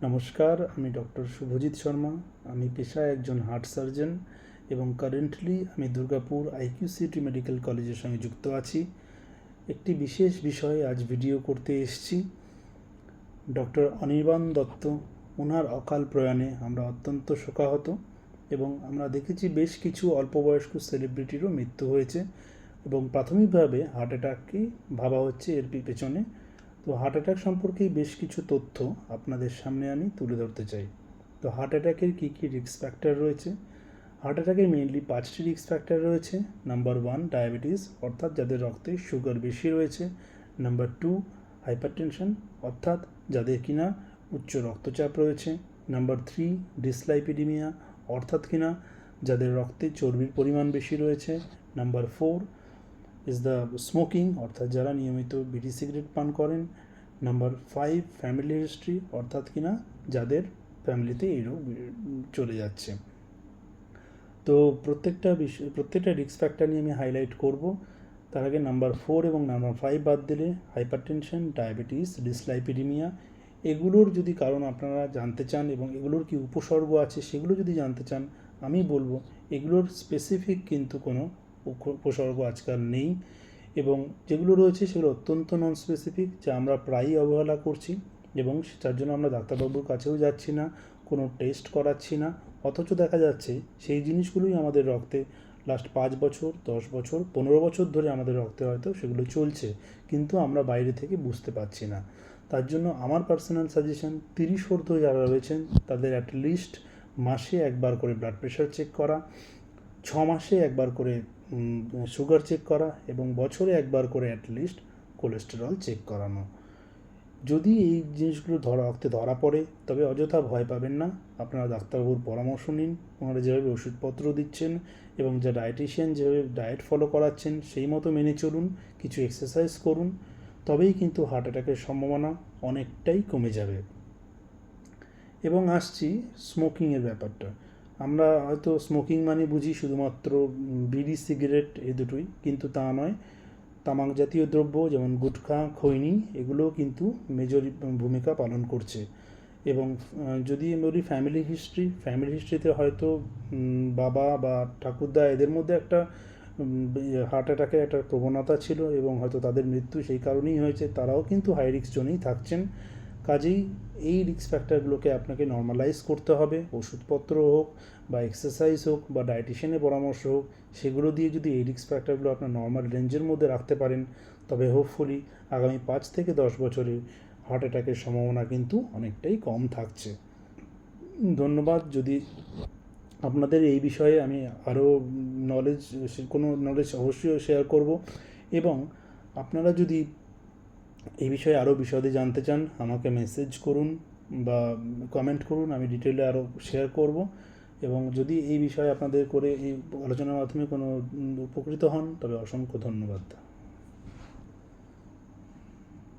নমস্কার, আমি ডক্টর শুভজিৎ শর্মা। আমি পেশায় একজন হার্ট সার্জন এবং কারেন্টলি আমি দুর্গাপুর আইকিউসিটি মেডিকেল কলেজের সঙ্গে যুক্ত আছি। একটি বিশেষ বিষয়ে আজ ভিডিও করতে এসেছি। ডক্টর অনির্বাণ দত্ত, ওনার অকাল প্রয়াণে আমরা অত্যন্ত শোকাহত এবং আমরা দেখেছি বেশ কিছু অল্পবয়স্ক সেলিব্রিটিরও মৃত্যু হয়েছে এবং প্রাথমিকভাবে হার্ট অ্যাটাককেই ভাবা হচ্ছে এর পেছনে। তো হার্ট অ্যাটাক সম্পর্কেই বেশ কিছু তথ্য আপনাদের সামনে আমি তুলে ধরতে চাই। তো হার্ট অ্যাটাকের কী কী রিস্ক ফ্যাক্টর রয়েছে? হার্ট অ্যাটাকের মেইনলি 5টি রিস্ক ফ্যাক্টর রয়েছে। নাম্বার 1 ডায়াবেটিস, অর্থাৎ যাদের রক্তে সুগার বেশি রয়েছে। নাম্বার 2 হাইপারটেনশন, অর্থাৎ যাদের কিনা উচ্চ রক্তচাপ রয়েছে। নাম্বার 3 ডিসলাইপিডিমিয়া, অর্থাৎ কিনা যাদের রক্তে চর্বির পরিমাণ বেশি রয়েছে। নাম্বার 4 ইজ দ্য স্মোকিং, অর্থাৎ যারা নিয়মিত বিড়ি সিগারেট পান করেন। নাম্বার 5 ফ্যামিলি হিস্ট্রি, অর্থাৎ কিনা যাদের ফ্যামিলিতে এই রোগ চলে যাচ্ছে। তো প্রত্যেকটা রিস্ক ফ্যাক্টর নিয়ে আমি হাইলাইট করব। তার আগে নাম্বার 4 এবং নাম্বার 5 বাদ দিলে হাইপারটেনশন, ডায়াবেটিস, ডিসলাইপিডিমিয়া, এগুলোর যদি কারণ আপনারা জানতে চান এবং এগুলোর কি উপসর্গ আছে সেগুলো যদি জানতে চান, আমি বলবো এগুলোর স্পেসিফিক কিন্তু কোনো উপসর্গ আজকাল নেই এবং যেগুলো রয়েছে সেগুলো অত্যন্ত নন স্পেসিফিক, যা আমরা প্রায়ই অবহেলা করছি এবং তার জন্য আমরা ডাক্তারবাবুর কাছেও যাচ্ছি না, কোনো টেস্ট করাচ্ছি না। অথচ দেখা যাচ্ছে সেই জিনিসগুলোই আমাদের রক্তে লাস্ট 5 বছর, 10 বছর, 15 বছর ধরে আমাদের রক্তে হয়তো সেগুলো চলছে, কিন্তু আমরা বাইরে থেকে বুঝতে পারছি না। তার জন্য আমার পার্সোনাল সাজেশন, 30 ঊর্ধ্ব যারা রয়েছেন তাদের অ্যাটলিস্ট মাসে একবার করে ব্লাড প্রেশার চেক করা, 6 মাসে একবার করে সুগার চেক করা এবং বছরে একবার করে অ্যাটলিস্ট কোলেস্টেরল চেক করানো। যদি এই জিনিসগুলো রক্তে ধরা পড়ে তবে অযথা ভয় পাবেন না, আপনারা ডাক্তারবাবুর পরামর্শ নিন। ওনারা যেভাবে ওষুধপত্র দিচ্ছেন এবং যা ডায়েটিশিয়ান যেভাবে ডায়েট ফলো করাচ্ছেন সেই মতো মেনে চলুন, কিছু এক্সারসাইজ করুন, তবেই কিন্তু হার্ট অ্যাটাকের সম্ভাবনা অনেকটাই কমে যাবে। এবং আসছি স্মোকিংয়ের ব্যাপারটা। আমরা হয়তো স্মোকিং মানে বুঝি শুধুমাত্র বিড়ি সিগারেট এই দুটোই, কিন্তু তা নয়। তামাক জাতীয় দ্রব্য যেমন গুটখা, খৈনি, এগুলোও কিন্তু মেজর ভূমিকা পালন করছে। এবং যদি বলি ফ্যামিলি হিস্ট্রিতে হয়তো বাবা বা ঠাকুরদা এদের মধ্যে একটা হার্ট অ্যাটাকের একটা প্রবণতা ছিল এবং হয়তো তাদের মৃত্যু সেই কারণেই হয়েছে, তারাও কিন্তু হাই রিস্ক জোনেই থাকছেন। কাজেই এই রিস্ক ফ্যাক্টরগুলোকে আপনাকে নর্মালাইজ করতে হবে। ওষুধপত্র হোক বা এক্সারসাইজ হোক বা ডায়েটিশিয়ানের পরামর্শ হোক, সেগুলো দিয়ে যদি এই রিস্ক ফ্যাক্টরগুলো আপনার নর্মাল রেঞ্জের মধ্যে রাখতে পারেন, তবে হোপফুলি আগামী 5 থেকে 10 বছরে হার্ট অ্যাটাকের সম্ভাবনা কিন্তু অনেকটাই কম থাকছে। ধন্যবাদ। যদি আপনাদের এই বিষয়ে আমি আরও কোনো নলেজ অবশ্যই শেয়ার করব এবং আপনারা যদি এই বিষয়ে আরও বিশদে জানতে চান আমাকে মেসেজ করুন বা কমেন্ট করুন, আমি ডিটেলে আরও শেয়ার করব। এবং যদি এই বিষয়ে আপনাদের করে এই আলোচনার মাধ্যমে কোনো উপকৃত হন তবে অসংখ্য ধন্যবাদ।